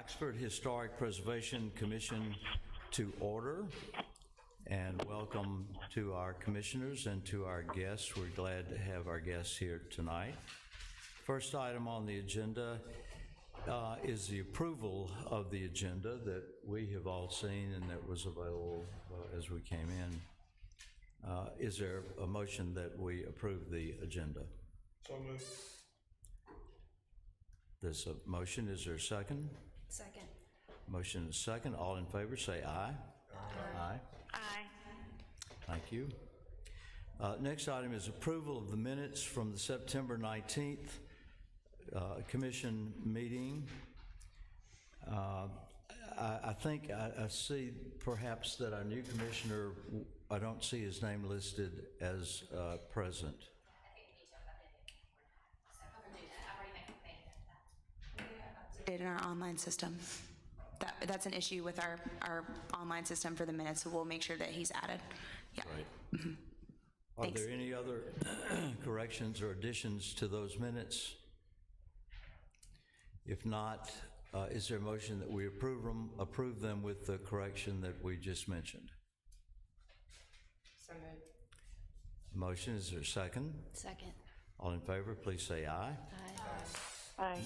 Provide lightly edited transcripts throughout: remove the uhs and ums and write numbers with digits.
Oxford Historic Preservation Commission to order, and welcome to our commissioners and to our guests. We're glad to have our guests here tonight. First item on the agenda is the approval of the agenda that we have all seen and that was available as we came in. Is there a motion that we approve the agenda? So moved. There's a motion. Is there a second? Second. Motion is second. All in favor say aye. Aye. Aye. Thank you. Next item is approval of the minutes from the September 19th commission meeting. I think I see perhaps that our new commissioner, I don't see his name listed as present. In our online system. That's an issue with our online system for the minutes, so we'll make sure that he's added. Yeah. Right. Mm-hmm. Are Thanks. there any other corrections or additions to those minutes? If not, is there a motion that we approve them with the correction that we just mentioned? So moved. Motion, is there a second? Second. All in favor, please say aye. Aye. Aye.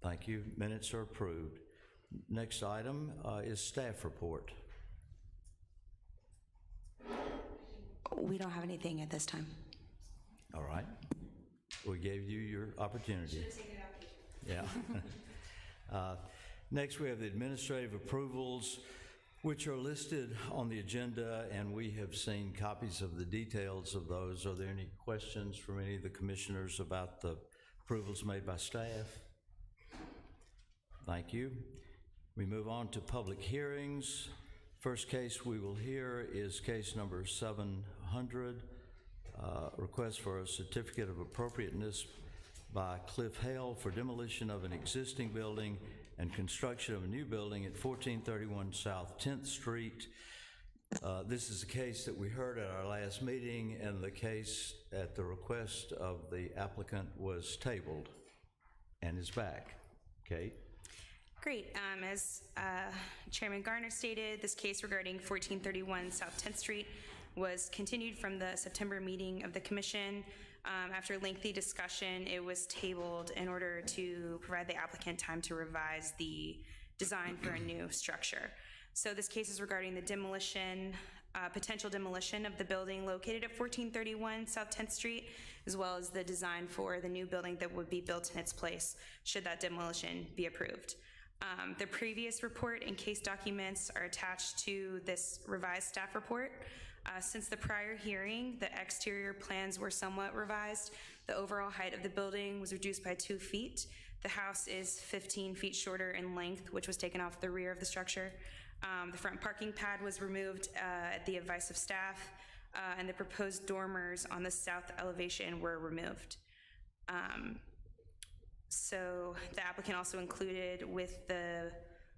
Thank you. Minutes are approved. Next item is staff report. We don't have anything at this time. All right. We gave you your opportunity. Yeah. Next, we have the administrative approvals, which are listed on the agenda, and we have seen copies of the details of those. Are there any questions from any of the commissioners about the approvals made by staff? Thank you. We move on to public hearings. First case we will hear is case number 700, request for a certificate of appropriateness by Cliff Hale for demolition of an existing building and construction of a new building at 1431 South 10th Street. This is a case that we heard at our last meeting, and the case at the request of the applicant was tabled and is back. Kate? Great. As Chairman Garner stated, this case regarding 1431 South 10th Street was continued from the September meeting of the Commission. After lengthy discussion, it was tabled in order to provide the applicant time to revise the design for a new structure. So this case is regarding the demolition, potential demolition of the building located at 1431 South 10th Street, as well as the design for the new building that would be built in its place should that demolition be approved. The previous report and case documents are attached to this revised staff report. Since the prior hearing, the exterior plans were somewhat revised. The overall height of the building was reduced by 2 feet. The house is 15 feet shorter in length, which was taken off the rear of the structure. The front parking pad was removed at the advice of staff, and the proposed dormers on the south elevation were removed. So the applicant also included with the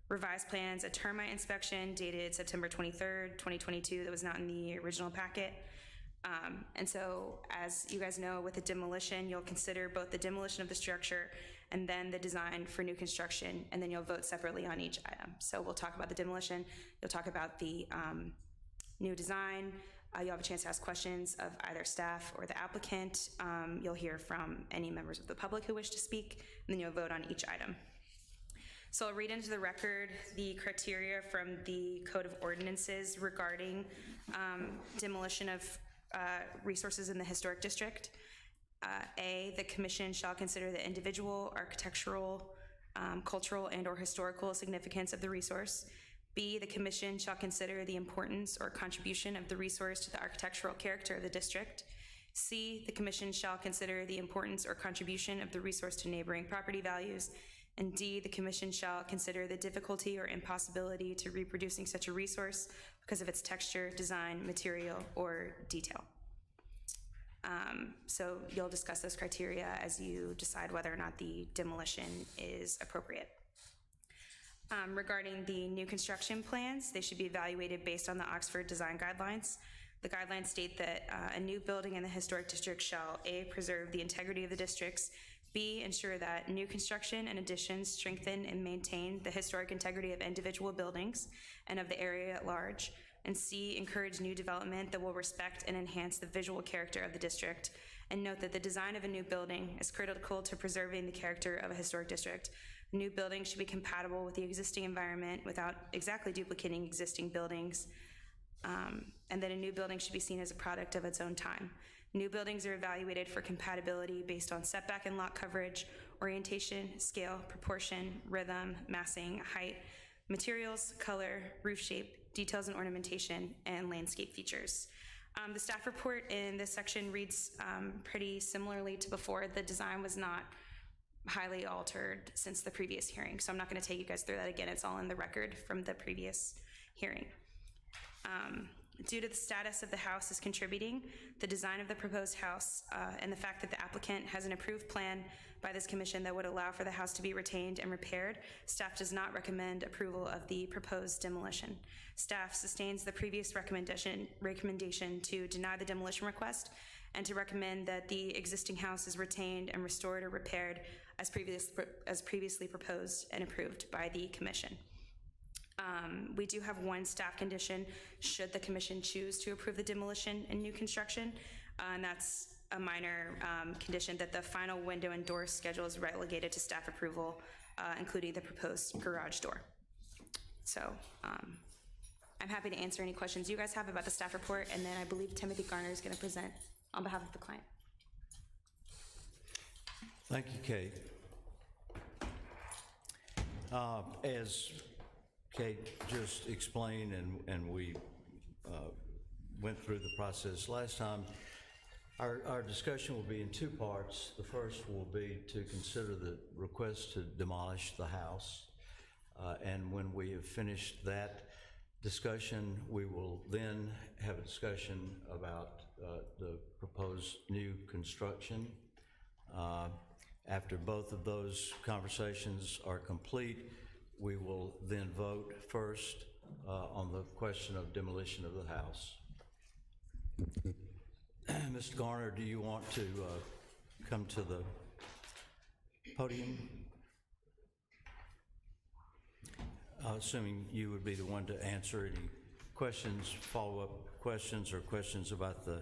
revised plans a termite inspection dated September 23rd, 2022 that was not in the original packet. And so as you guys know, with the demolition, you'll consider both the demolition of the structure and then the design for new construction, and then you'll vote separately on each item. So we'll talk about the demolition, you'll talk about the new design. You'll have a chance to ask questions of either staff or the applicant. You'll hear from any members of the public who wish to speak, and then you'll vote on each item. So I'll read into the record the criteria from the Code of Ordinances regarding demolition of resources in the historic district. A, the commission shall consider the individual, architectural, cultural, and or historical significance of the resource. B, the commission shall consider the importance or contribution of the resource to the architectural character of the district. C, the commission shall consider the importance or contribution of the resource to neighboring property values. And D, the commission shall consider the difficulty or impossibility to reproducing such a resource because of its texture, design, material, or detail. So you'll discuss those criteria as you decide whether or not the demolition is appropriate. Regarding the new construction plans, they should be evaluated based on the Oxford Design Guidelines. The guidelines state that a new building in the historic district shall A, preserve the integrity of the districts, B, ensure that new construction and additions strengthen and maintain the historic integrity of individual buildings and of the area at large. And C, encourage new development that will respect and enhance the visual character of the district. And note that the design of a new building is critical to preserving the character of a historic district. A new building should be compatible with the existing environment without exactly duplicating existing buildings. And that a new building should be seen as a product of its own time. New buildings are evaluated for compatibility based on setback and lot coverage, orientation, scale, proportion, rhythm, massing, height, materials, color, roof shape, details and ornamentation, and landscape features. The staff report in this section reads pretty similarly to before. The design was not highly altered since the previous hearing, so I'm not going to take you guys through that again. It's all in the record from the previous hearing. Due to the status of the house as contributing, the design of the proposed house, and the fact that the applicant has an approved plan by this commission that would allow for the house to be retained and repaired, staff does not recommend approval of the proposed demolition. Staff sustains the previous recommendation to deny the demolition request and to recommend that the existing house is retained and restored or repaired as previously proposed and approved by the commission. We do have one staff condition should the commission choose to approve the demolition and new construction, and that's a minor condition that the final window and door schedule is relegated to staff approval, including the proposed garage door. So I'm happy to answer any questions you guys have about the staff report, and then I believe Timothy Garner is going to present on behalf of the client. Thank you, Kate. As Kate just explained, and we went through the process last time, our discussion will be in two parts. The first will be to consider the request to demolish the house. And when we have finished that discussion, we will then have a discussion about the proposed new construction. After both of those conversations are complete, we will then vote first on the question of demolition of the house. Mr. Garner, do you want to come to the podium? Assuming you would be the one to answer any questions, follow-up questions, or questions about the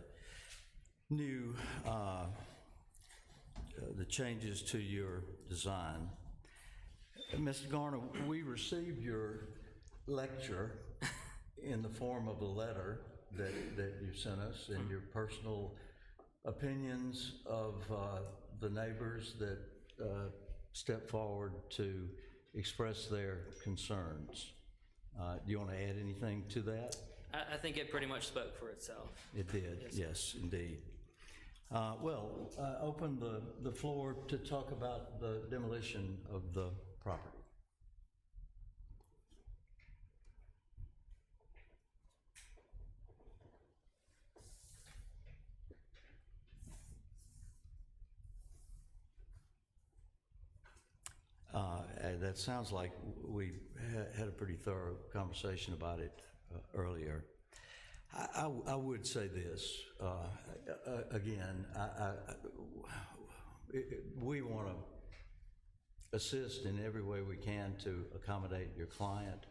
new, the changes to your design. Mr. Garner, we received your lecture in the form of a letter that you sent us, and your personal opinions of the neighbors that stepped forward to express their concerns. Do you want to add anything to that? I think it pretty much spoke for itself. It did, yes, indeed. Open the floor to talk about the demolition of the property. That sounds like we had a pretty thorough conversation about it earlier. I would say this, again, we want to assist in every way we can to accommodate your client,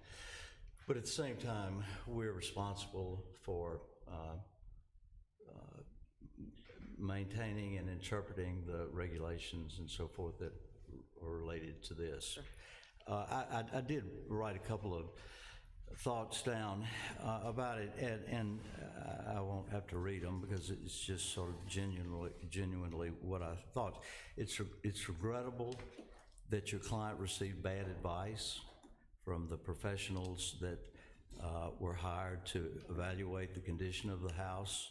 but at the same time, we're responsible for maintaining and interpreting the regulations and so forth that are related to this. Sure. I did write a couple of thoughts down about it, and I won't have to read them because it's just sort of genuinely what I thought. It's regrettable that your client received bad advice from the professionals that were hired to evaluate the condition of the house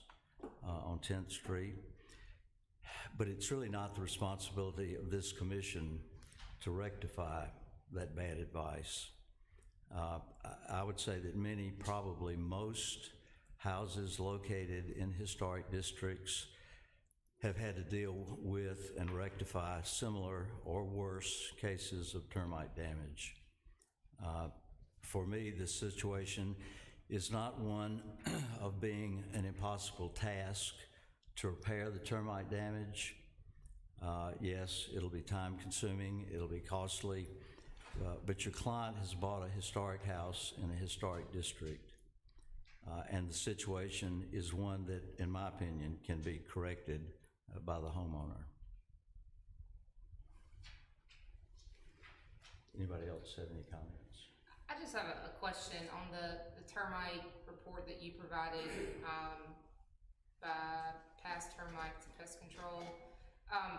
on 10th Street. But it's really not the responsibility of this commission to rectify that bad advice. I would say that many, probably most, houses located in historic districts have had to deal with and rectify similar or worse cases of termite damage. For me, this situation is not one of being an impossible task to repair the termite damage. Yes, it'll be time-consuming, it'll be costly, but your client has bought a historic house in a historic district, and the situation is one that, in my opinion, can be corrected by the homeowner. Anybody else have any comments? I just have a question on the termite report that you provided, by past termites and pest control.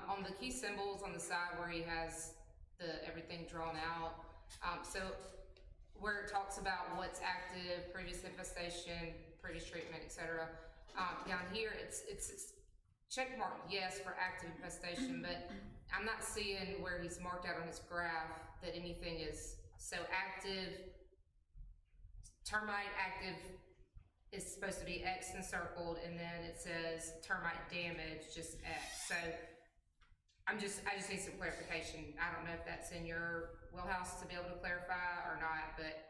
On the key symbols on the side where he has everything drawn out, so where it talks about what's active, previous infestation, previous treatment, etc. Down here, it's check mark yes for active infestation, but I'm not seeing where he's marked out on his graph that anything is so active. Termite active is supposed to be X encircled, and then it says termite damage, just X. So I just need some clarification. I don't know if that's in your wheelhouse to be able to clarify or not, but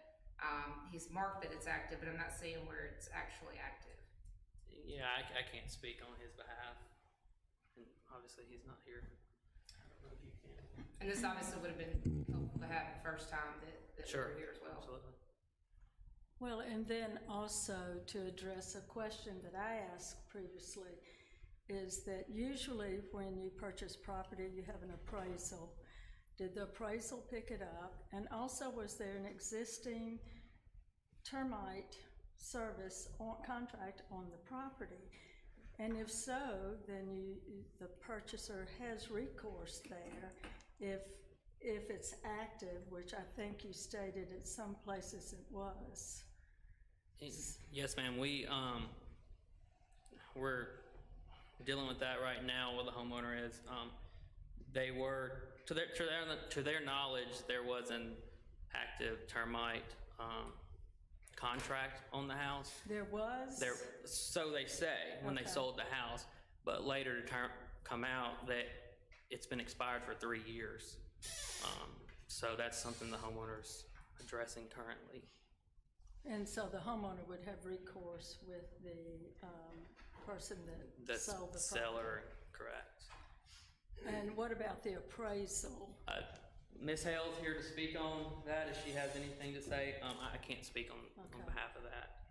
he's marked that it's active, but I'm not seeing where it's actually active. Yeah, I can't speak on his behalf, and obviously he's not here. I don't know if you can. And this obviously would have been helpful to have the first time that we Sure, were here as well. absolutely. Well, and then also to address a question that I asked previously, is that usually when you purchase property, you have an appraisal. Did the appraisal pick it up? And also, was there an existing termite service contract on the property? And if so, then the purchaser has recourse there if it's active, which I think you stated at some places it was. Yes, ma'am. We're dealing with that right now. What the homeowner is, they were to their knowledge, there was an active termite contract on the house. There was? So they say when they Okay. sold the house, but later to come out that it's been expired for 3 years. So that's something the homeowner's addressing currently. And so the homeowner would have recourse with the person that The sold the property? seller, correct. And what about the appraisal? Ms. Hale's here to speak on that if she has anything to say. I can't speak on Okay. behalf of that.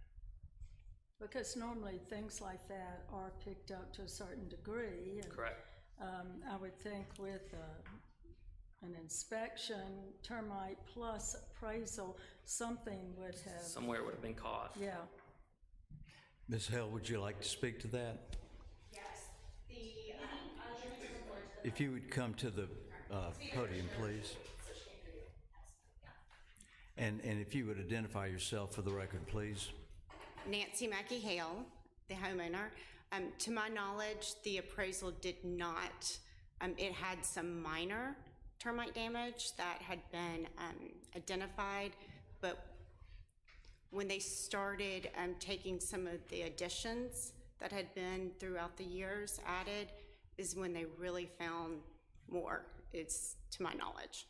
Because normally things like that are picked up to a certain degree. And, Correct. I would think with an inspection, termite plus appraisal, something would have, Somewhere would have been caught. yeah. Ms. Hale, would you like to speak to that? Yes, If you would come to the podium, please. And if you would identify yourself for the record, please. Nancy Mackey Hale, the homeowner. To my knowledge, the appraisal did not, it had some minor termite damage that had been identified, but when they started taking some of the additions that had been throughout the years added is when they really found more, it's to my knowledge.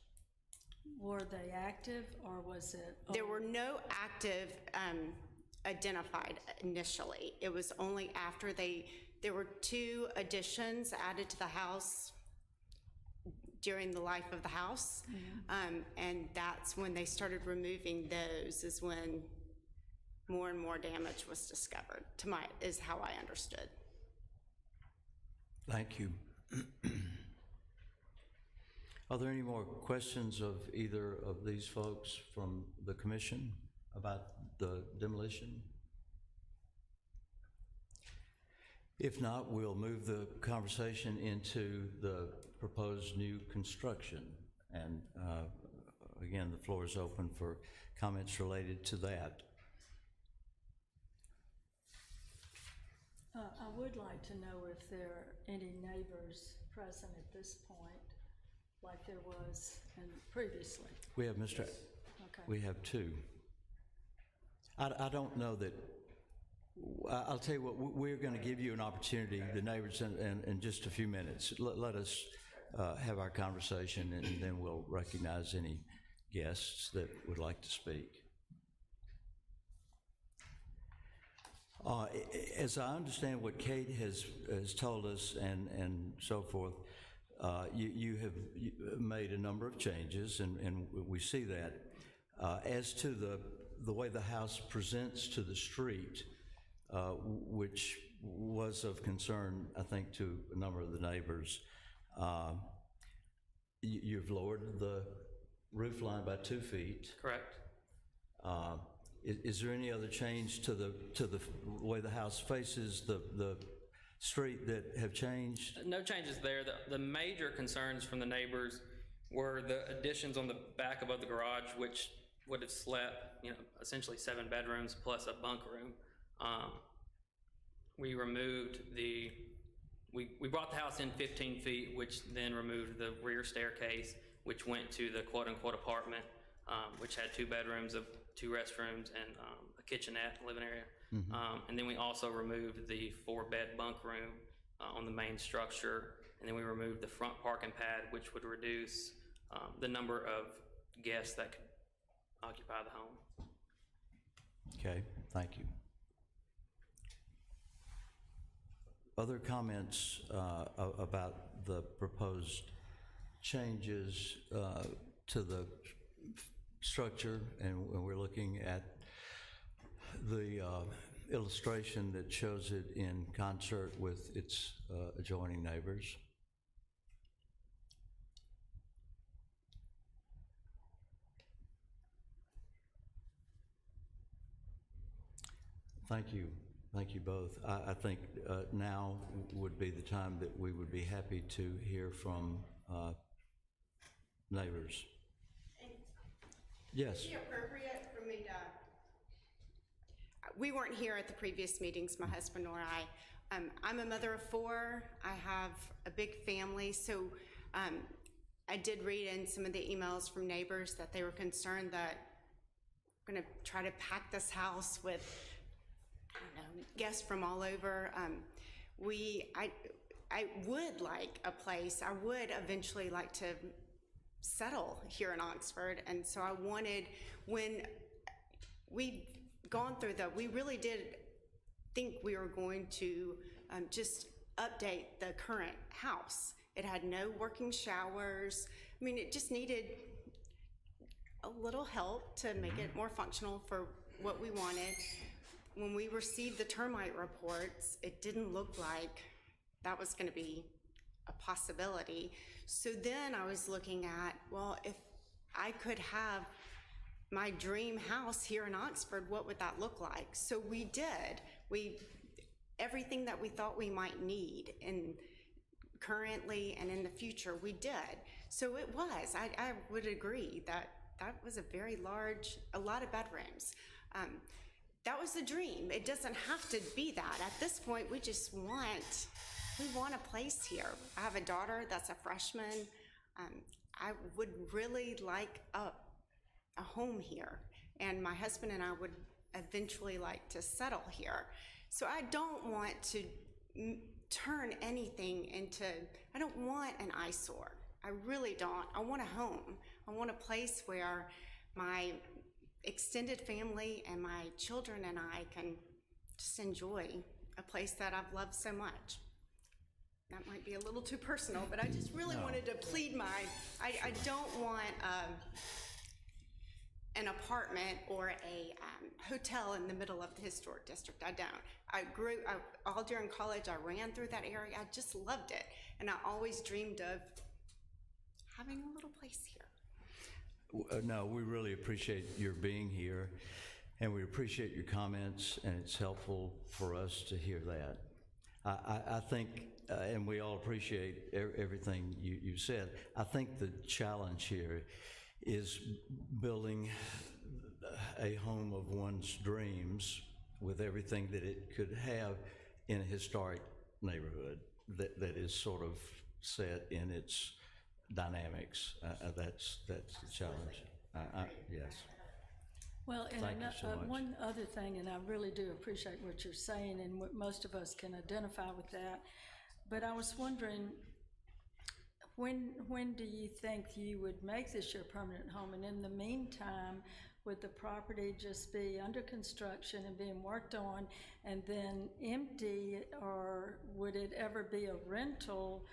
Were they active or was it? There were no active identified initially. It was only after there were 2 additions added to the house during the life of the house. And that's when they started removing those, is when more and more damage was discovered, is how I understood. Thank you. Are there any more questions of either of these folks from the commission about the demolition? If not, we'll move the conversation into the proposed new construction. And again, the floor is open for comments related to that. I would like to know if there are any neighbors present at this point, like there was previously. We have Mr. Okay. We have 2. I don't know that, I'll tell you what, we're going to give you an opportunity, the neighbors, in just a few minutes. Let us have our conversation, and then we'll recognize any guests that would like to speak. As I understand what Kate has told us and so forth, You have made a number of changes, and we see that. As to the way the house presents to the street, which was of concern, I think, to a number of the neighbors, you've lowered the roof line by 2 feet. Correct. Is there any other change to the way the house faces the street that have changed? No changes there. The major concerns from the neighbors were the additions on the back above the garage, which would have slept, essentially 7 bedrooms plus a bunk room. We removed we brought the house in 15 feet, which then removed the rear staircase, which went to the quote-unquote apartment, which had 2 bedrooms of 2 restrooms and a kitchenette living area. And then we also removed the 4-bed bunk room on the main structure, and then we removed the front parking pad, which would reduce the number of guests that could occupy the home. Okay, thank you. Other comments about the proposed changes to the structure, and we're looking at the illustration that shows it in concert with its adjoining neighbors. Thank you. Thank you both. I think now would be the time that we would be happy to hear from neighbors. Yes. Is it appropriate for me to? We weren't here at the previous meetings, my husband nor I. I'm a mother of 4. I have a big family, so I did read in some of the emails from neighbors that they were concerned that we're going to try to pack this house with, I don't know, guests from all over. I would like a place. I would eventually like to settle here in Oxford, and so I wanted, when we've gone through that, we really did think we were going to just update the current house. It had no working showers. I mean, it just needed a little help to make it more functional for what we wanted. When we received the termite reports, it didn't look like that was going to be a possibility. So then I was looking at, well, if I could have my dream house here in Oxford, what would that look like? So we did. Everything that we thought we might need currently and in the future, we did. So it was, I would agree that was a lot of bedrooms. That was the dream. It doesn't have to be that. At this point, we want a place here. I have a daughter that's a freshman. I would really like a home here, and my husband and I would eventually like to settle here. So I don't want to turn anything into, I don't want an eyesore. I really don't. I want a home. I want a place where my extended family and my children and I can just enjoy a place that I've loved so much. That might be a little too personal, but I just really wanted to plead I don't want an apartment or a hotel in the middle of the historic district. I don't. All during college, I ran through that area. I just loved it. And I always dreamed of having a little place here. No, we really appreciate your being here, and we appreciate your comments, and it's helpful for us to hear that. I think, and we all appreciate everything you said. I think the challenge here is building a home of one's dreams with everything that it could have in a historic neighborhood that is sort of set in its dynamics. That's the challenge. Yes. Well, and Thank you so much. one other thing, and I really do appreciate what you're saying, and most of us can identify with that, but I was wondering, when do you think you would make this your permanent home? And in the meantime, would the property just be under construction and being worked on and then empty, or would it ever be a rental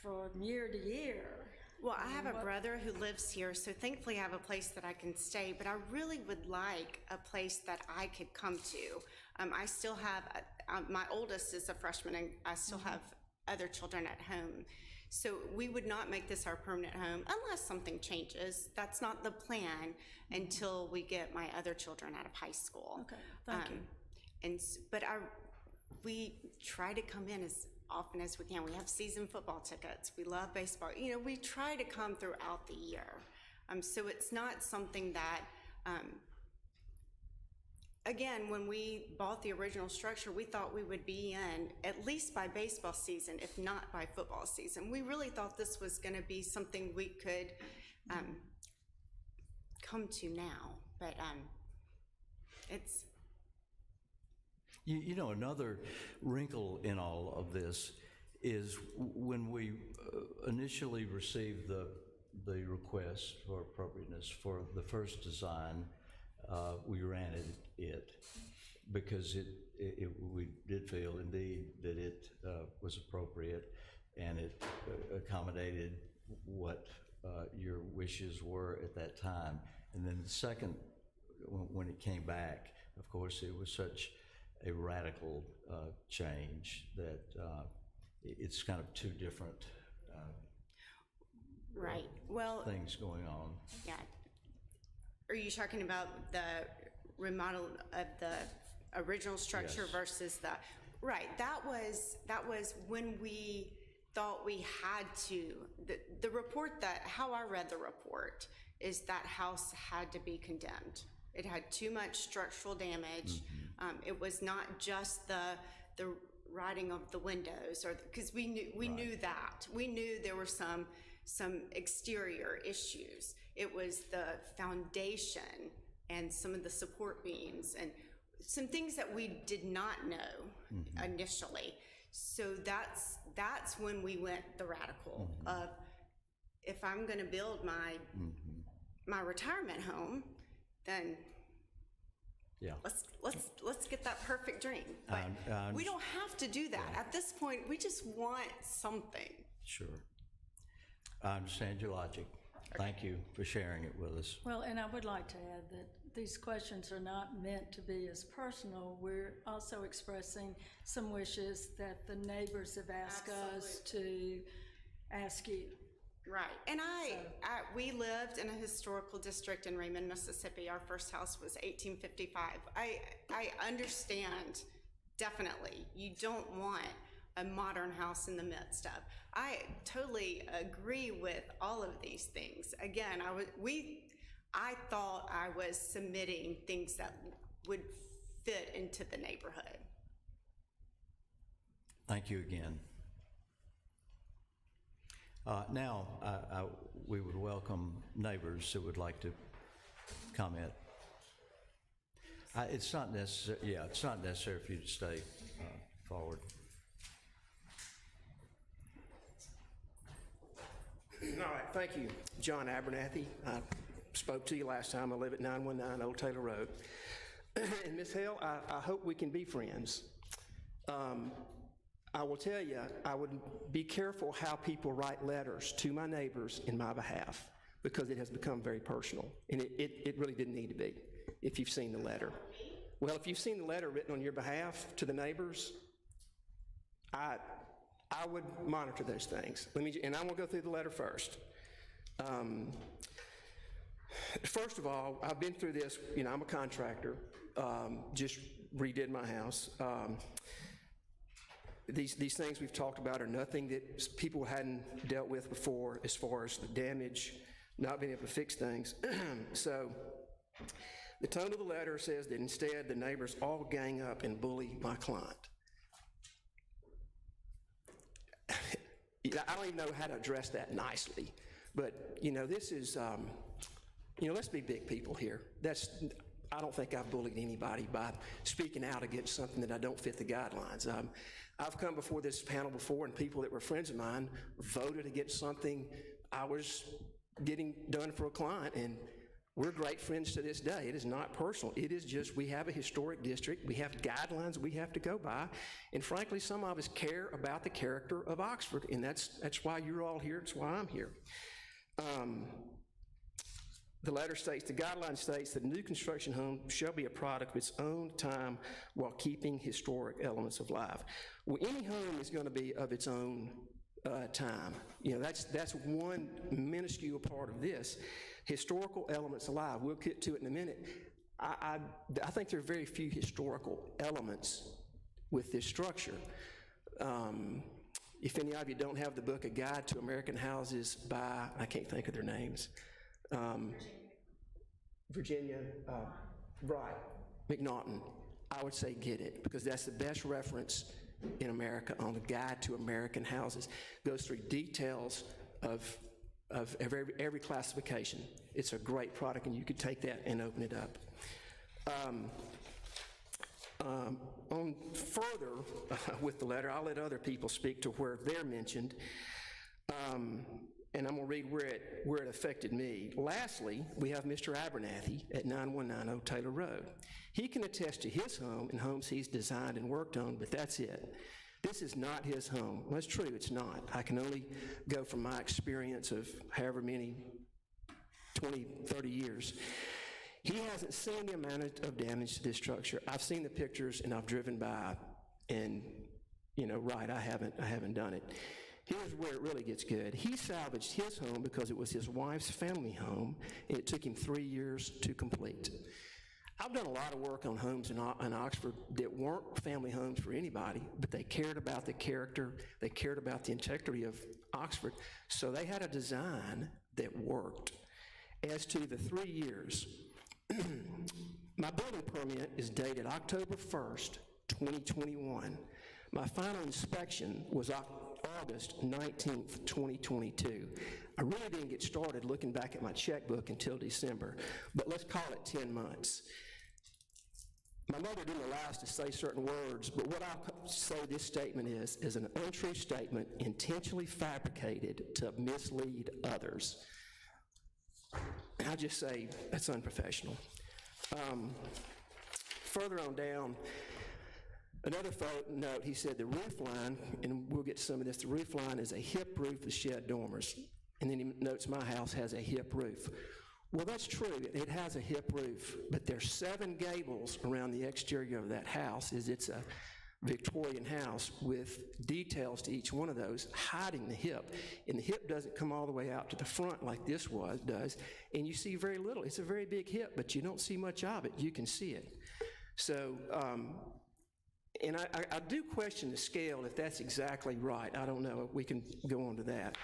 from year to year. Well, I have a brother who lives here, so thankfully I have a place that I can stay, but I really would like a place that I could come to. I still have, my oldest is a freshman, and I still have other children at home. So we would not make this our permanent home unless something changes. That's not the plan until we get my other children out of high school. Okay, thank you. But we try to come in as often as we can. We have season football tickets. We love baseball. You know, we try to come throughout the year. So it's not something that, again, when we bought the original structure, we thought we would be in at least by baseball season, if not by football season. We really thought this was going to be something we could come to now, but it's... You know, another wrinkle in all of this is when we initially received the request for appropriateness for the first design, we granted it because we did feel indeed that it was appropriate and it accommodated what your wishes were at that time. And then the second, when it came back, of course, it was such a radical change that it's kind of two different Right. Well, things going on. yeah. Are you talking about the remodel of the original structure Yes. versus the, right, that was when we thought we had to, the report that, how I read the report is that house had to be condemned. It had too much structural damage. It was not just the rotting of the windows, or because we knew that. We knew there were some exterior issues. It was the foundation and some of the support beams and some things that we did not know initially. So that's when we went the radical of, if I'm going to build my retirement home, then Yeah. let's get that perfect dream. But we don't have to do that. At this point, we just want something. Sure. I understand your logic. Thank you for sharing it with us. Well, and I would like to add that these questions are not meant to be as personal. We're also expressing some wishes that the neighbors have asked us to ask you. Right. And we lived in a historical district in Raymond, Mississippi. Our first house was 1855. I understand, definitely, you don't want a modern house in the midst of. I totally agree with all of these things. Again, I thought I was submitting things that would fit into the neighborhood. Thank you again. Now, we would welcome neighbors that would like to comment. It's not necessary. Yeah, it's not necessary for you to stay forward. All right, thank you. John Abernathy. I spoke to you last time. I live at 919 Old Taylor Road. And Ms. Hale, I hope we can be friends. I will tell you, I would be careful how people write letters to my neighbors in my behalf, because it has become very personal, and it really didn't need to be, if you've seen the letter. Well, if you've seen the letter written on your behalf to the neighbors, I would monitor those things. And I'm going to go through the letter first. First of all, I've been through this. You know, I'm a contractor. Just redid my house. These things we've talked about are nothing that people hadn't dealt with before, as far as the damage, not being able to fix things. So the tone of the letter says that instead the neighbors all gang up and bully my client. I don't even know how to address that nicely, but you know, this is, you know, let's be big people here. I don't think I've bullied anybody by speaking out against something that I don't fit the guidelines. I've come before this panel before, and people that were friends of mine voted against something I was getting done for a client, and We're great friends to this day. It is not personal. It is just we have a historic district. We have guidelines we have to go by. And frankly, some of us care about the character of Oxford, and that's why you're all here. It's why I'm here. The letter states, the guideline states that a new construction home shall be a product of its own time while keeping historic elements alive. Well, any home is going to be of its own time. You know, that's one minuscule part of this. Historical elements alive. We'll get to it in a minute. I think there are very few historical elements with this structure. If any of you don't have the book, A Guide to American Houses by, I can't think of their names, Virginia, right, McNaughton, I would say get it, because that's the best reference in America on the Guide to American Houses. Goes through details of every classification. It's a great product, and you could take that and open it up. On further with the letter, I'll let other people speak to where they're mentioned, and I'm going to read where it affected me. Lastly, we have Mr. Abernathy at 9190 Taylor Road. He can attest to his home and homes he's designed and worked on, but that's it. This is not his home. Well, that's true, it's not. I can only go from my experience of however many, 20, 30 years. He hasn't seen the amount of damage to this structure. I've seen the pictures and I've driven by, and, you know, right, I haven't done it. Here's where it really gets good. He salvaged his home because it was his wife's family home, and it took him 3 years to complete. I've done a lot of work on homes in Oxford that weren't family homes for anybody, but they cared about the character, they cared about the integrity of Oxford, so they had a design that worked. As to the 3 years, my building permit is dated October 1st, 2021. My final inspection was August 19th, 2022. I really didn't get started looking back at my checkbook until December, but let's call it 10 months. My mother didn't allow us to say certain words, but what I'll say this statement is an untrue statement intentionally fabricated to mislead others. And I just say that's unprofessional. Further on down, another footnote, he said the roof line, and we'll get to some of this, the roof line is a hip roof with shed dormers. And then he notes my house has a hip roof. Well, that's true, it has a hip roof, but there's 7 gables around the exterior of that house, it's a Victorian house with details to each one of those hiding the hip. And the hip doesn't come all the way out to the front like this does, and you see very little. It's a very big hip, but you don't see much of it. You can see it. So, and I do question the scale, if that's exactly right. I don't know. We can go on to that.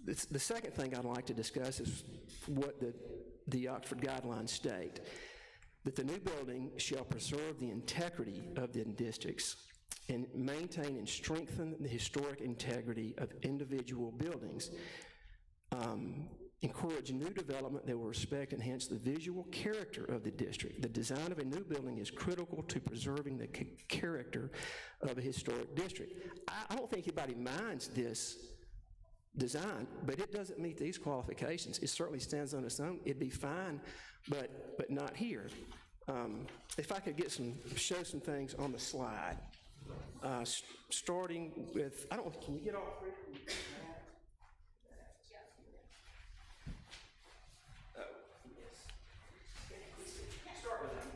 The second thing I'd like to discuss is what the Oxford guidelines state, that the new building shall preserve the integrity of the districts and maintain and strengthen the historic integrity of individual buildings, encourage new development that will respect and enhance the visual character of the district. The design of a new building is critical to preserving the character of a historic district. I don't think anybody minds this design, but it doesn't meet these qualifications. It certainly stands on its own. It'd be fine, but not here. If I could show some things on the slide, starting with, I don't know, can you get all 3? Start with that.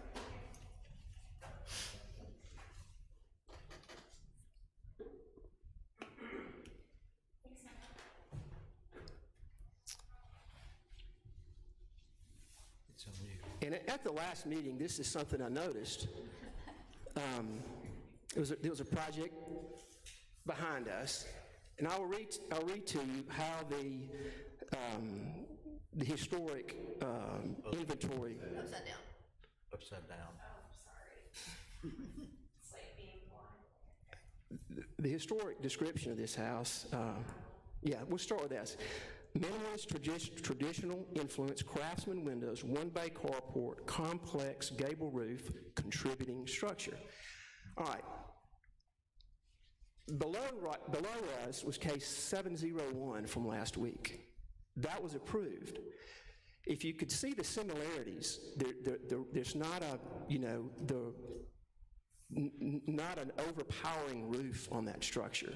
And at the last meeting, this is something I noticed. There was a project behind us, and I'll read to you how the historic inventory. Upside down. The historic description of this house, we'll start with this. Minimalist traditional influence, craftsman windows, 1-bay carport, complex gable roof, contributing structure. All right. Below us was case 701 from last week. That was approved. if you could see the similarities, there's not a, not an overpowering roof on that structure.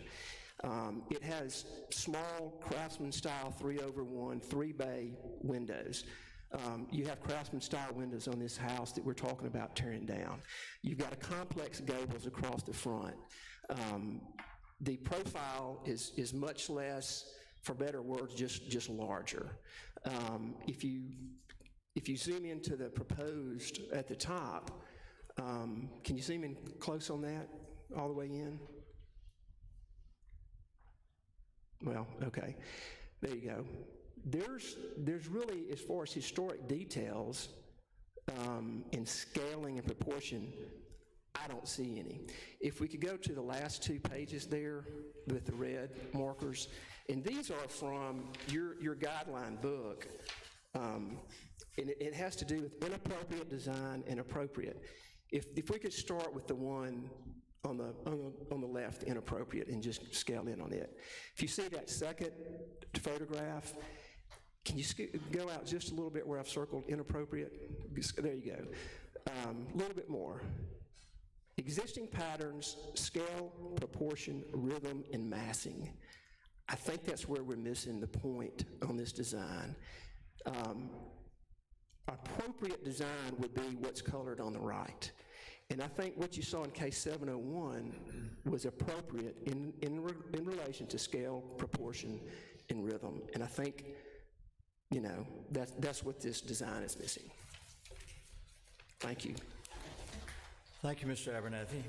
It has small Craftsman-style 3/1, 3-bay windows. You have Craftsman-style windows on this house that we're talking about tearing down. You've got a complex gables across the front. The profile is much less, for better words, just larger. If you zoom into the proposed at the top, can you zoom in close on that, all the way in? Well, okay, there you go. There's really, as far as historic details in scaling and proportion, I don't see any. If we could go to the last 2 pages there with the red markers, and these are from your guideline book, and it has to do with inappropriate design and appropriate. If we could start with the one on the left, inappropriate, and just scale in on it. If you see that second photograph, can you go out just a little bit where I've circled inappropriate? There you go. A little bit more. Existing patterns, scale, proportion, rhythm, and massing. I think that's where we're missing the point on this design. Appropriate design would be what's colored on the right. And I think what you saw in case 701 was appropriate in relation to scale, proportion, and rhythm. And I think, that's what this design is missing. Thank you. Thank you, Mr. Abernathy.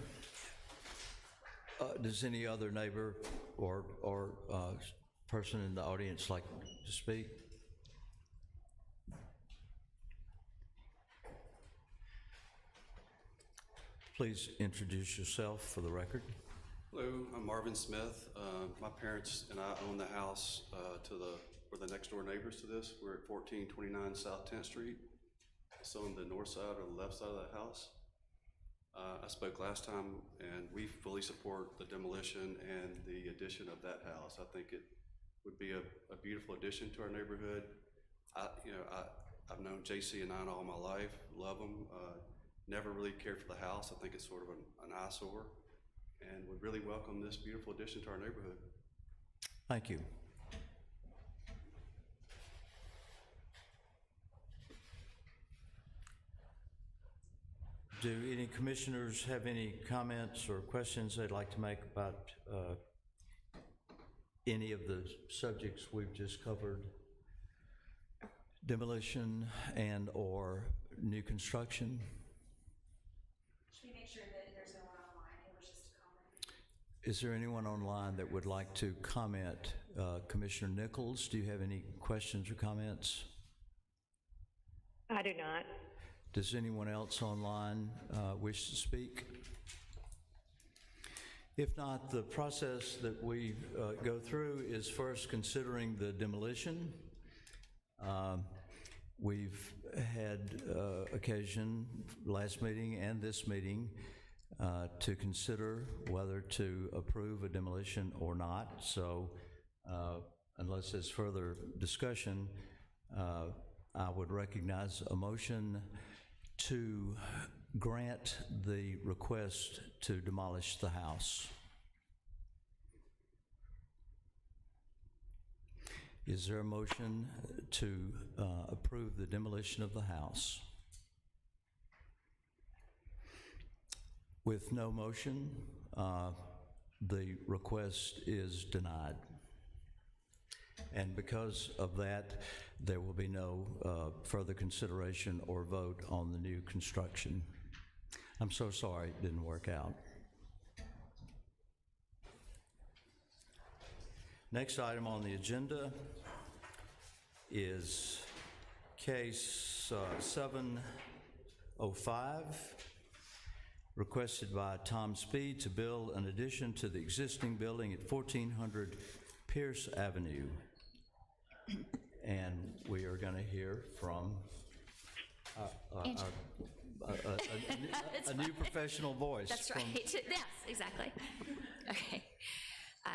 Does any other neighbor or person in the audience like to speak? Please introduce yourself for the record. Hello, I'm Marvin Smith. My parents and I own the house we're the next door neighbors to this. We're at 1429 South 10th Street. It's on the north side or the left side of the house. I spoke last time, and we fully support the demolition and the addition of that house. I think it would be a beautiful addition to our neighborhood. I've known JC and Nina all my life, love them. Never really cared for the house. I think it's sort of an eyesore, and would really welcome this beautiful addition to our neighborhood. Thank you. Do any commissioners have any comments or questions they'd like to make about any of the subjects we've just covered? Demolition and or new construction? Should we make sure that there's no one online who wishes to comment? Is there anyone online that would like to comment? Commissioner Nichols, do you have any questions or comments? I do not. Does anyone else online wish to speak? If not, the process that we go through is first considering the demolition. We've had occasion, last meeting and this meeting, to consider whether to approve a demolition or not. So unless there's further discussion, I would recognize a motion to grant the request to demolish the house. Is there a motion to approve the demolition of the house? With no motion, the request is denied. And because of that, there will be no further consideration or vote on the new construction. I'm so sorry it didn't work out. Next item on the agenda is case 705, requested by Tom Speed to build an addition to the existing building at 1400 Pierce Avenue. And we are going to hear from a new professional voice. That's right. Yes, exactly. Okay.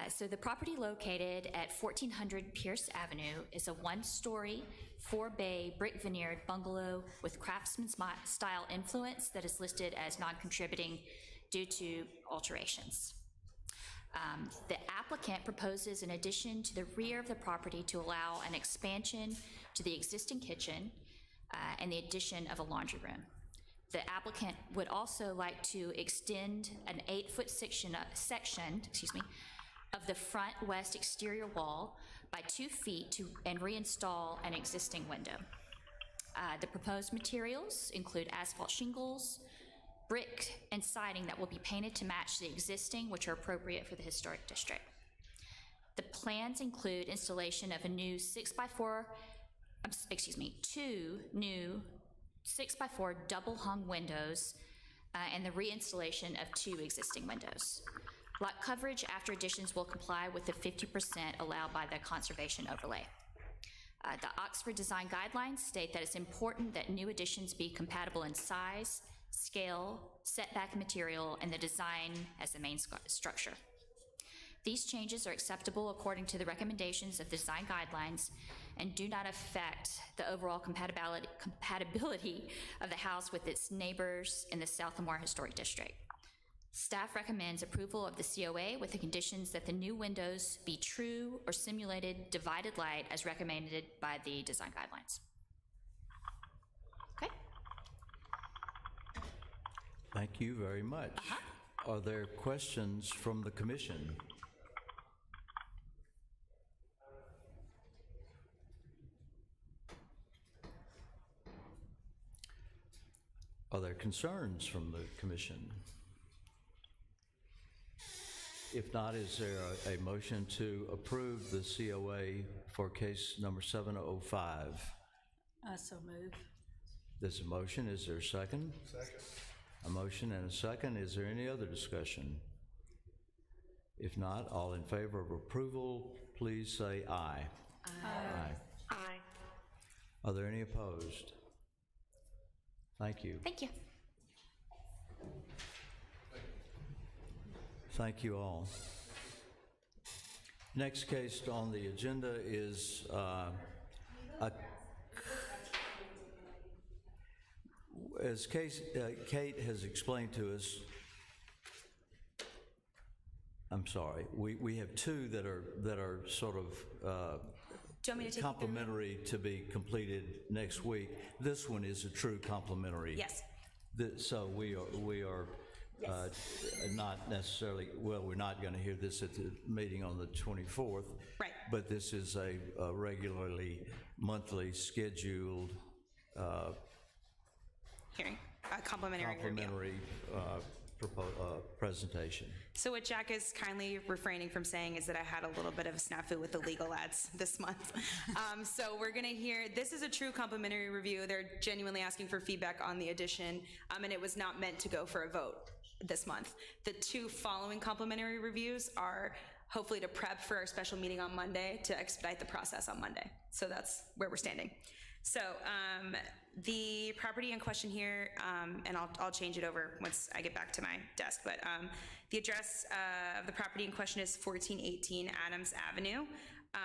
So the property located at 1400 Pierce Avenue is a one-story, four-bay brick veneered bungalow with craftsman-style influence that is listed as non-contributing due to alterations. The applicant proposes an addition to the rear of the property to allow an expansion to the existing kitchen and the addition of a laundry room. The applicant would also like to extend an 8-foot section of the front west exterior wall by 2 feet and reinstall an existing window. The proposed materials include asphalt shingles, brick, and siding that will be painted to match the existing, which are appropriate for the historic district. The plans include installation of a new 2 new 6x4 double hung windows and the reinstallation of 2 existing windows. Lot coverage after additions will comply with the 50% allowed by the conservation overlay. The Oxford Design Guidelines state that it's important that new additions be compatible in size, scale, setback material, and the design as the main structure. These changes are acceptable according to the recommendations of the design guidelines and do not affect the overall compatibility of the house with its neighbors in the South Lamar Historic District. Staff recommends approval of the COA with the conditions that the new windows be true or simulated divided light as recommended by the design guidelines. Okay. Thank you very much. Are there questions from the commission? Are there concerns from the commission? If not, is there a motion to approve the COA for case number 705? I so move. There's a motion. Is there a second? Second. A motion and a second. Is there any other discussion? If not, all in favor of approval, please say aye. Aye. Aye. Are there any opposed? Thank you. Thank you. Thank you all. Next case on the agenda is as Kate has explained to us, I'm sorry, we have 2 that are sort of Do you want me to take complementary to be completed next week. This one is a true complementary. Yes. So we are not necessarily, well, we're not going to hear this at the meeting on the 24th. Right. But this is a regularly monthly scheduled Hearing, complimentary review. presentation. So what Jack is kindly refraining from saying is that I had a little bit of a snafu with the legal ads this month. So we're gonna hear, this is a true complimentary review. They're genuinely asking for feedback on the addition, and it was not meant to go for a vote this month. The 2 following complimentary reviews are hopefully to prep for our special meeting on Monday to expedite the process on Monday. So that's where we're standing. So the property in question here, and I'll change it over once I get back to my desk, but the address of the property in question is 1418 Adams Avenue,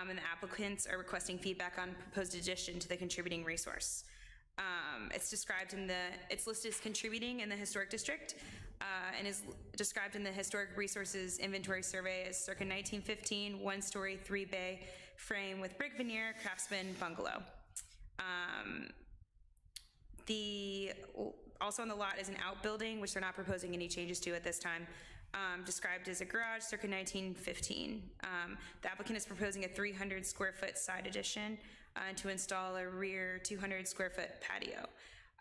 and the applicants are requesting feedback on proposed addition to the contributing resource. It's listed as contributing in the historic district, and is described in the historic resources inventory survey as circa 1915, 1-story, 3-bay frame with brick veneer, craftsman bungalow. Also on the lot is an outbuilding, which they're not proposing any changes to at this time, described as a garage circa 1915. The applicant is proposing a 300 square foot side addition to install a rear 200 square foot patio.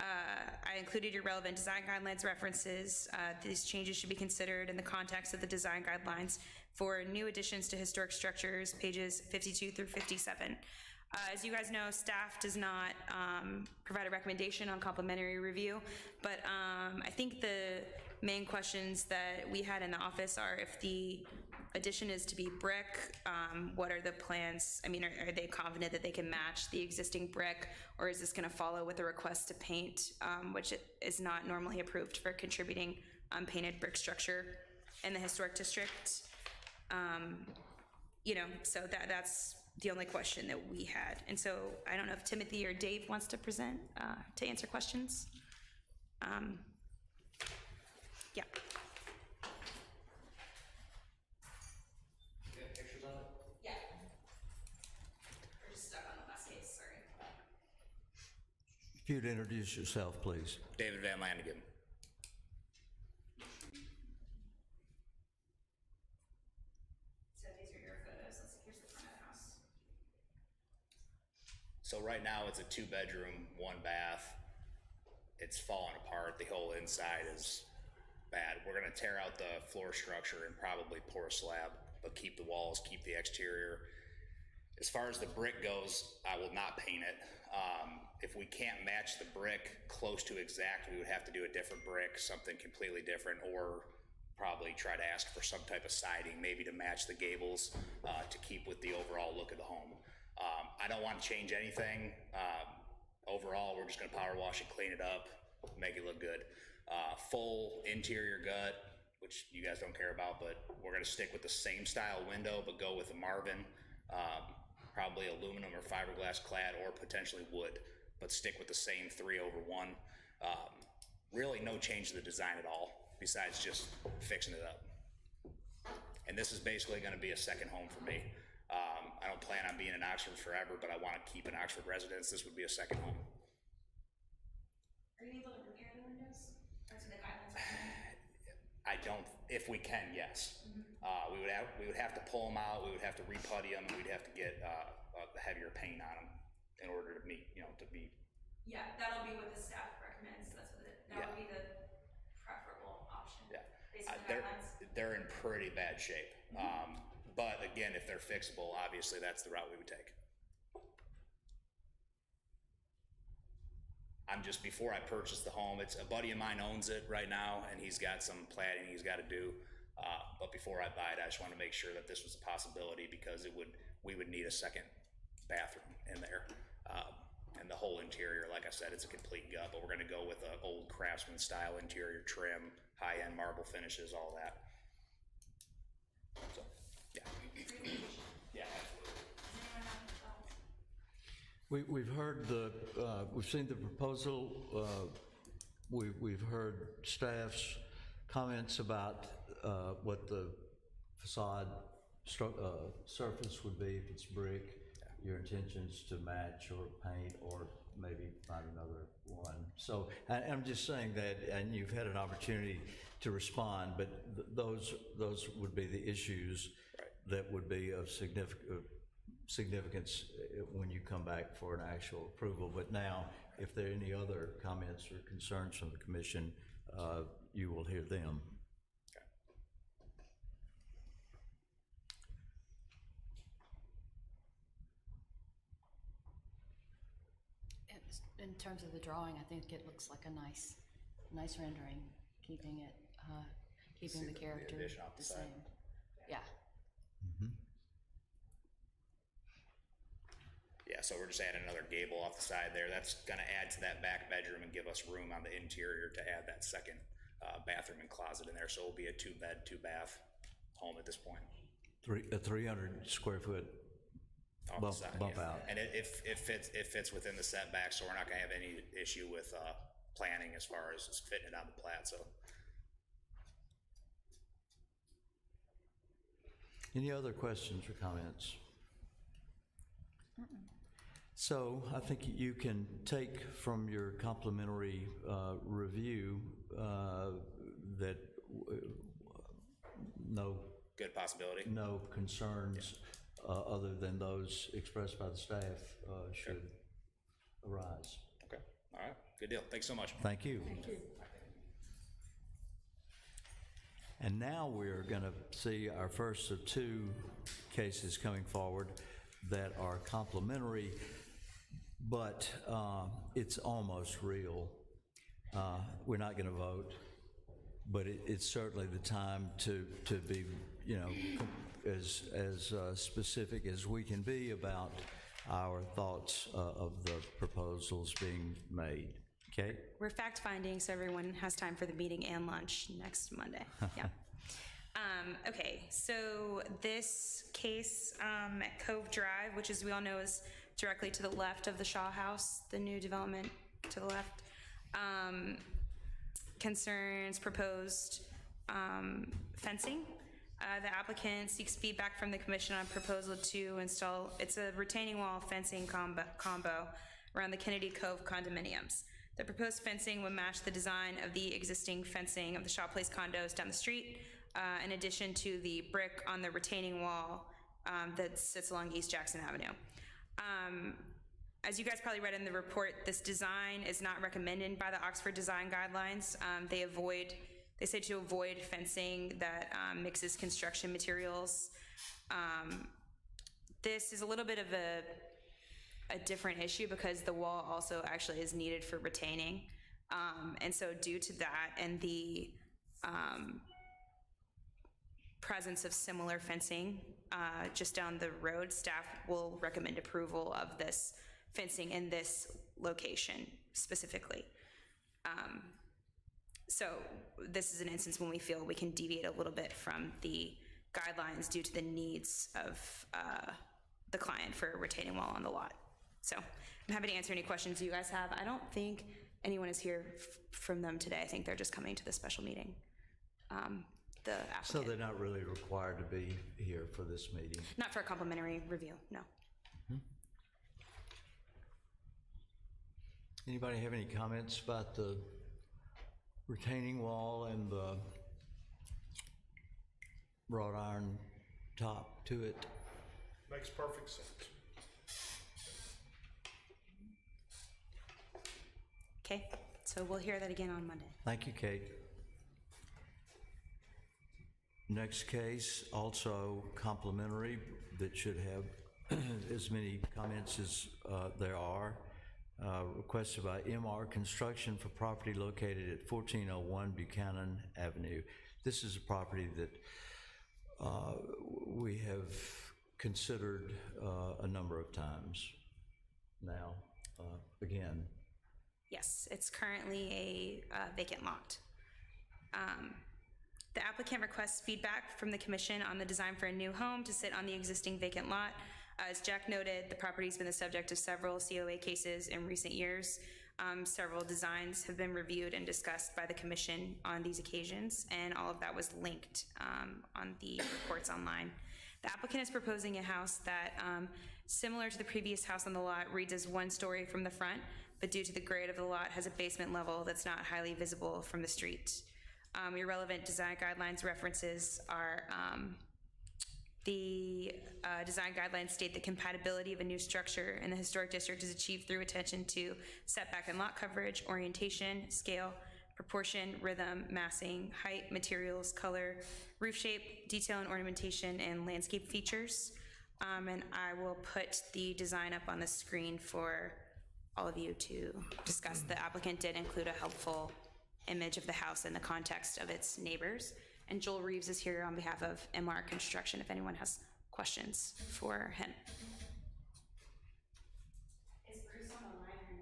I included your relevant design guidelines references. These changes should be considered in the context of the design guidelines for new additions to historic structures, pages 52 through 57. As you guys know, staff does not provide a recommendation on complimentary review, but I think the main questions that we had in the office are if the addition is to be brick, what are the plans? I mean, are they confident that they can match the existing brick, or is this going to follow with a request to paint, which is not normally approved for contributing unpainted brick structure in the historic district? You know, so that's the only question that we had. And so I don't know if Timothy or Dave wants to present, to answer questions. Yeah. Yeah. We're just stuck on the last case, sorry. If you'd introduce yourself, please. David Van Lannigan. So these are your photos. Here's the front of the house. So right now it's a 2-bedroom, 1-bath. It's falling apart. The whole inside is bad. We're gonna tear out the floor structure and probably pour a slab, but keep the walls, keep the exterior. As far as the brick goes, I will not paint it. If we can't match the brick close to exact, we would have to do a different brick, something completely different, or probably try to ask for some type of siding, maybe to match the gables, to keep with the overall look of the home. I don't want to change anything. Overall, we're just gonna power wash it, clean it up, make it look good. Full interior gut, which you guys don't care about, but we're gonna stick with the same style window, but go with a Marvin, probably aluminum or fiberglass clad, or potentially wood, but stick with the same 3/1. Really no change to the design at all, besides just fixing it up. And this is basically gonna be a second home for me. I don't plan on being in Oxford forever, but I want to keep an Oxford residence. This would be a second home. Are you able to repair the windows? Or to the guidelines recommend? I don't, if we can, yes. We would have to pull them out, we would have to reputty them, and we'd have to get a heavier paint on them in order to meet, you know, to be. Yeah, that'll be what the staff recommends. That's what that would be the preferable option. Yeah. Based on the guidelines. They're in pretty bad shape. But again, if they're fixable, obviously that's the route we would take. Before I purchased the home, it's a buddy of mine owns it right now, and he's got some plating he's got to do. But before I buy it, I just want to make sure that this was a possibility, because we would need a second bathroom in there. And the whole interior, like I said, it's a complete gut, but we're going to go with an old craftsman style interior trim, high-end marble finishes, all that. So, yeah. Yeah, absolutely. We've heard we've seen the proposal. We've heard staff's comments about what the facade surface would be if it's brick. Your intentions to match or paint or maybe find another one. So I'm just saying that, and you've had an opportunity to respond, but those would be the issues that would be of significance when you come back for an actual approval. But now, if there are any other comments or concerns from the commission, you will hear them. In terms of the drawing, I think it looks like a nice rendering, keeping it, keeping the character the same. Yeah. Yeah, so we're just adding another gable off the side there. That's gonna add to that back bedroom and give us room on the interior to add that second bathroom and closet in there. So it'll be a 2-bed, 2-bath home at this point. A 300 square foot Off bump, the side, bump yeah. out. And it fits within the setback, so we're not gonna have any issue with planning as far as just fitting it on the plat, so. Any other questions or comments? So I think you can take from your complimentary review that no Good possibility. no concerns other than those expressed by the staff should arise. Okay, all right, good deal. Thanks so much. Thank you. Thank you. And now we're going to see our first of 2 cases coming forward that are complementary, but it's almost real. We're not going to vote, but it's certainly the time to be, you know, as specific as we can be about our thoughts of the proposals being made. Okay? We're fact-finding, so everyone has time for the meeting and lunch next Monday. Yeah. Okay, so this case at Cove Drive, which as we all know is directly to the left of the Shaw House, the new development to the left, concerns proposed fencing. The applicant seeks feedback from the commission on proposal to install, it's a retaining wall fencing combo around the Kennedy Cove condominiums. The proposed fencing would match the design of the existing fencing of the Shaw Place condos down the street, in addition to the brick on the retaining wall that sits along East Jackson Avenue. As you guys probably read in the report, this design is not recommended by the Oxford Design Guidelines. They say to avoid fencing that mixes construction materials. This is a little bit of a different issue because the wall also actually is needed for retaining. And so due to that and the presence of similar fencing just down the road, staff will recommend approval of this fencing in this location specifically. So this is an instance when we feel we can deviate a little bit from the guidelines due to the needs of the client for a retaining wall on the lot. So I'm happy to answer any questions you guys have. I don't think anyone is here from them today. I think they're just coming to the special meeting. The applicant. So they're not really required to be here for this meeting? Not for a complimentary review, no. Anybody have any comments about the retaining wall and the wrought iron top to it? Makes perfect sense. Okay, so we'll hear that again on Monday. Thank you, Kate. Next case, also complimentary, that should have as many comments as there are. Requested by MR Construction for property located at 1401 Buchanan Avenue. This is a property that we have considered a number of times now. Again, Yes, it's currently a vacant lot. The applicant requests feedback from the commission on the design for a new home to sit on the existing vacant lot. As Jack noted, the property's been the subject of several COA cases in recent years. Several designs have been reviewed and discussed by the commission on these occasions, and all of that was linked on the reports online. The applicant is proposing a house that, similar to the previous house on the lot, reads as one story from the front, but due to the grade of the lot, has a basement level that's not highly visible from the street. Your relevant design guidelines references are the design guidelines state the compatibility of a new structure in the historic district is achieved through attention to setback and lot coverage, orientation, scale, proportion, rhythm, massing, height, materials, color, roof shape, detail and ornamentation, and landscape features. And I will put the design up on the screen for all of you to discuss. The applicant did include a helpful image of the house in the context of its neighbors. And Joel Reeves is here on behalf of MR Construction if anyone has questions for him. Is Bruce on the line or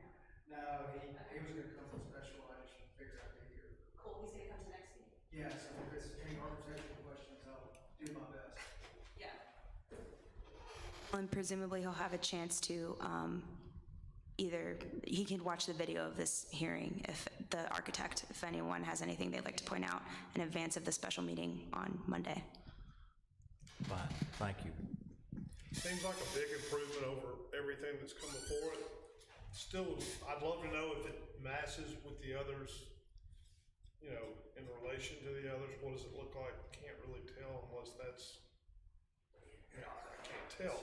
no? No, he was gonna come to special, I just figured I'd be here. Cool, he's gonna come to next meeting. Yeah, so if it's any architectural questions, I'll do my best. Yeah. And presumably he'll have a chance to either, he can watch the video of this hearing if the architect, if anyone has anything they'd like to point out in advance of the special meeting on Monday. fine, thank you. Seems like a big improvement over everything that's come before it. Still, I'd love to know if it matches with the others, you know, in relation to the others. What does it look like? Can't really tell unless that's, you know, I can't tell.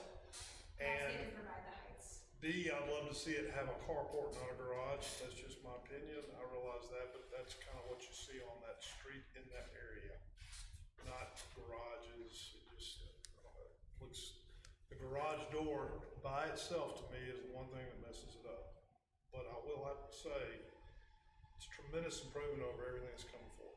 And B, I'd love to see it have a carport, not a garage. That's just my opinion. I realize that, but that's kind of what you see on that street in that area. Not garages. It just looks, the garage door by itself to me is the one thing that messes it up. But I will have to say, it's tremendous improvement over everything that's come before.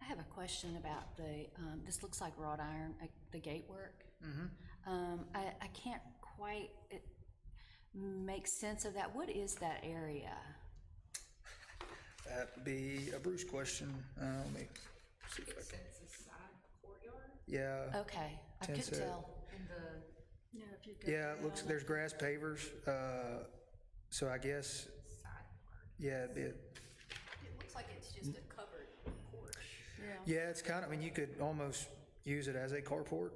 I have a question about the, this looks like wrought iron, the gate work. I can't quite, make sense of that. What is that area? That would be a Bruce question. Let me see if I can. Since the side courtyard Yeah. Okay, I Tense couldn't it. tell. and the Yeah, if you go. Yeah, it looks, there's grass pavers, so I guess, side part. yeah, It looks like it's just a covered porch. yeah, it's kind of, I mean, you could almost use it as a carport,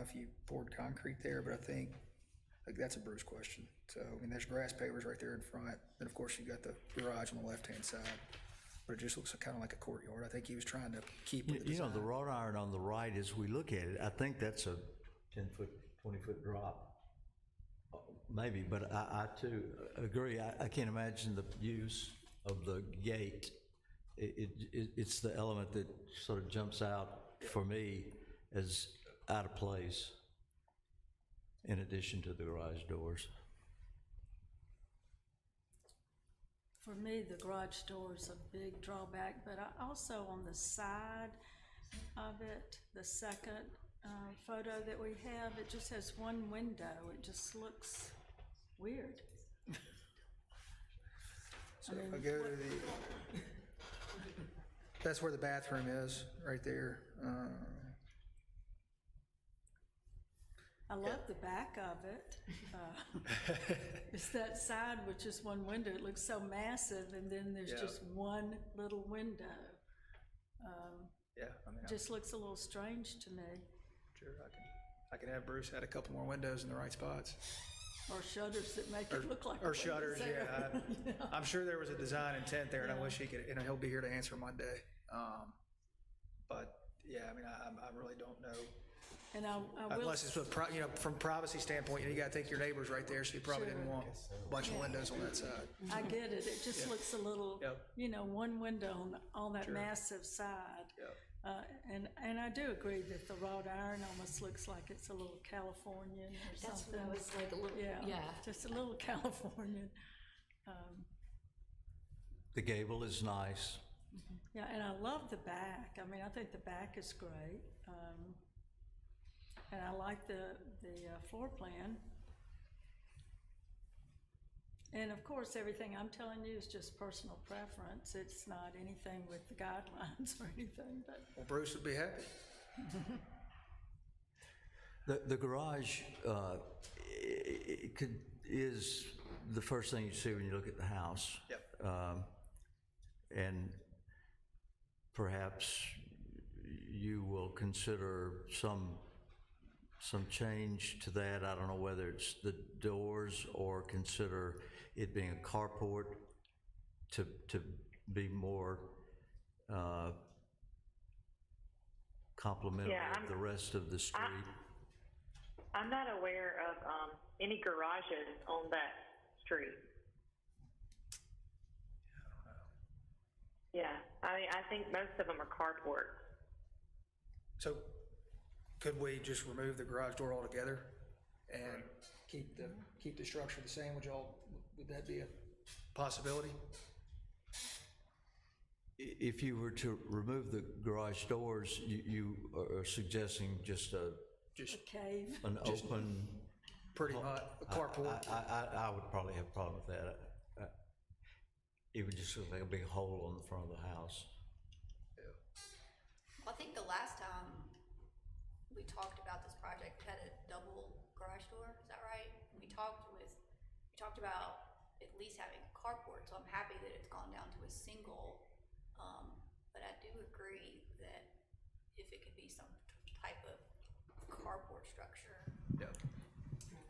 if you poured concrete there, but I think, like, that's a Bruce question. So, I mean, there's grass pavers right there in front, and of course, you got the garage on the left-hand side, but it just looks kind of like a courtyard. I think he was trying to keep with the You know, the design. wrought iron on the right, as we look at it, I think that's a 10-foot, 20-foot drop. Maybe, but I too agree. I can't imagine the use of the gate. It's the element that sort of jumps out for me as out of place, in addition to the garage doors. For me, the garage door is a big drawback, but I also on the side of it, the second photo that we have, it just has one window. It just looks weird. So if I go to the, that's where the bathroom is, right there. I love the back of it. It's that side with just one window. It looks so massive, and then there's Yeah. just one little window. Yeah, I mean, Just looks a little strange to me. sure, I can have Bruce add a couple more windows in the right spots. Or shutters that make it look like. a Or window shutters, there. yeah. I'm sure there was a design intent there, and I wish he could, and he'll be here to answer Monday. But, yeah, I mean, I really don't know. And I will. Unless it's, you know, from privacy standpoint, you gotta think your neighbor's right there, so you probably didn't want a bunch of windows on that side. I get it. It just looks a little, Yep. you know, one window on that Sure. massive side. Yep. And I do agree that the wrought iron almost looks like it's a little Californian or That's something. what I was like, a little, yeah. Just a little Californian. The gable is nice. Yeah, and I love the back. I mean, I think the back is great. And I like the floor plan. And of course, everything I'm telling you is just personal preference. It's not anything with the guidelines or anything, but. Well, Bruce would be happy. The garage is the first thing you see when you look at the house. Yep. And perhaps you will consider some change to that. I don't know whether it's the doors or consider it being a carport to be more complementary of the rest of the street. I'm not aware of any garages on that street. Yeah, I mean, I think most of them are carports. So, could we just remove the garage door altogether and keep the structure the same? Would that be a possibility? If you were to remove the garage doors, you are suggesting just A cave. an open. Pretty much, a carport. I would probably have a problem with that. It would just look like a big hole on the front of the house. I think the last time we talked about this project, it had a double garage door, is that right? We talked about at least having a carport, so I'm happy that it's gone down to a single. But I do agree that if it could be some type of carport structure. Yeah.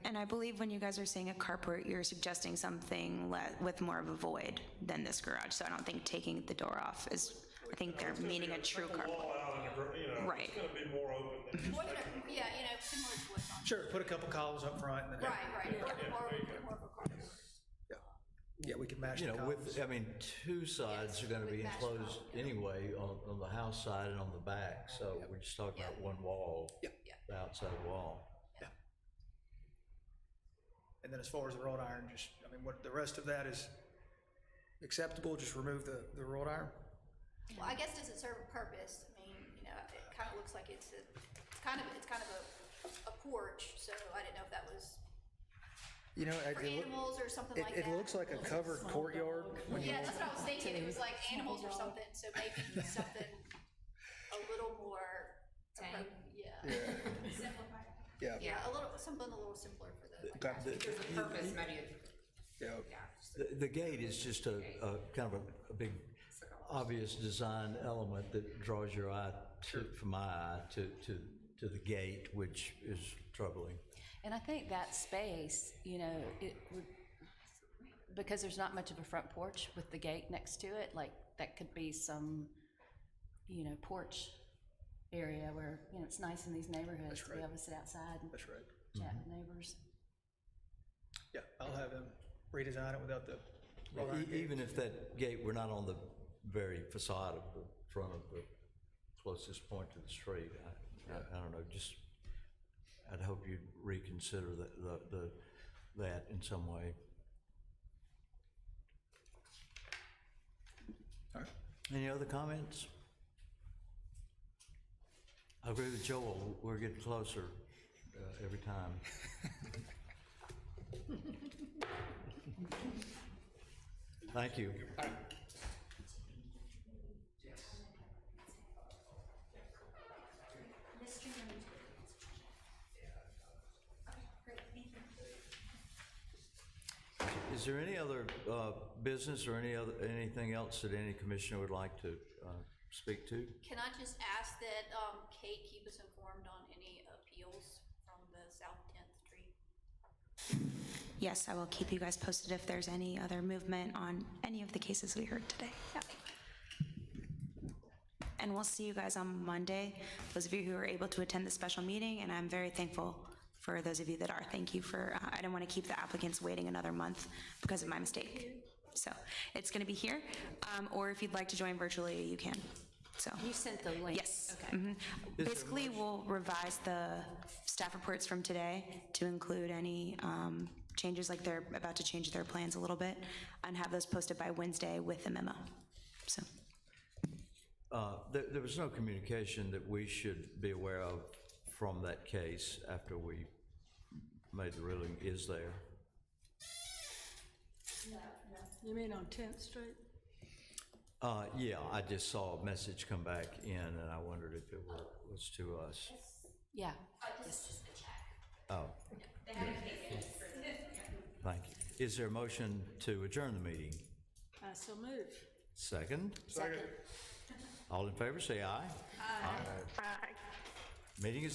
And I believe when you guys are saying a carport, you're suggesting something with more of a void than this garage. So I don't think taking the door off is, I think they're meaning a true Take a carport. wall out and, you know, Right. it's gonna be more open than just What, making. yeah, you know, similar to what's on. Sure, put a couple columns up front and then. Right, more of a carport. Yeah, we can match You the know, columns. I mean, two sides are gonna be with matched enclosed anyway on the house side and on the back, so we're just talking about one wall. Yep. The outside wall. And then as far as the wrought iron, just, I mean, what, the rest of that is acceptable, just remove the wrought iron? Well, I guess does it serve a purpose? I mean, you know, it kind of looks like it's kind of a porch, so I didn't know if that was You know, for animals or something like that. it looks like a covered courtyard. when you- Yeah, that's what I was thinking. It was like animals or something, so maybe something a little more. Tame. Yeah. Simplified. Yeah. Yeah, something a little simpler for the. Okay. There's a purpose, maybe, Yeah. The gate is just a kind of a big, obvious design element that draws your eye, from my eye, to the gate, which is troubling. And I think that space, you know, it would, because there's not much of a front porch with the gate next to it, like, that could be some, you know, porch area where, you know, it's nice in these neighborhoods to be able to sit outside and That's right. chat with neighbors. Yeah, I'll have them redesign it without the. Even if that gate were not on the very facade of the front of the closest point to the street, I don't know, just, I'd hope you'd reconsider that in some way. All right. Any other comments? I agree with Joel, we're getting closer every time. Thank you. Is there any other business or anything else that any commissioner would like to speak to? Can I just ask that Kate keep us informed on any appeals from the South 10th Street? Yes, I will keep you guys posted if there's any other movement on any of the cases we heard today. Yeah. And we'll see you guys on Monday, those of you who are able to attend the special meeting, and I'm very thankful for those of you that are. Thank you for, I didn't want to keep the applicants waiting another month because of my mistake. So it's going to be here, or if you'd like to join virtually, you can. So You sent the link? yes. Okay. Mhm. Basically, we'll revise the staff reports from today to include any changes, like they're about to change their plans a little bit, and have those posted by Wednesday with the memo. So There was no communication that we should be aware of from that case after we made the ruling, is there? You mean on 10th Street? Yeah, I just saw a message come back in, and I wondered if it was to us. Yeah. Oh. Thank you. Is there a motion to adjourn the meeting? I so move. Second? Second. All in favor, say aye. Aye. Meeting is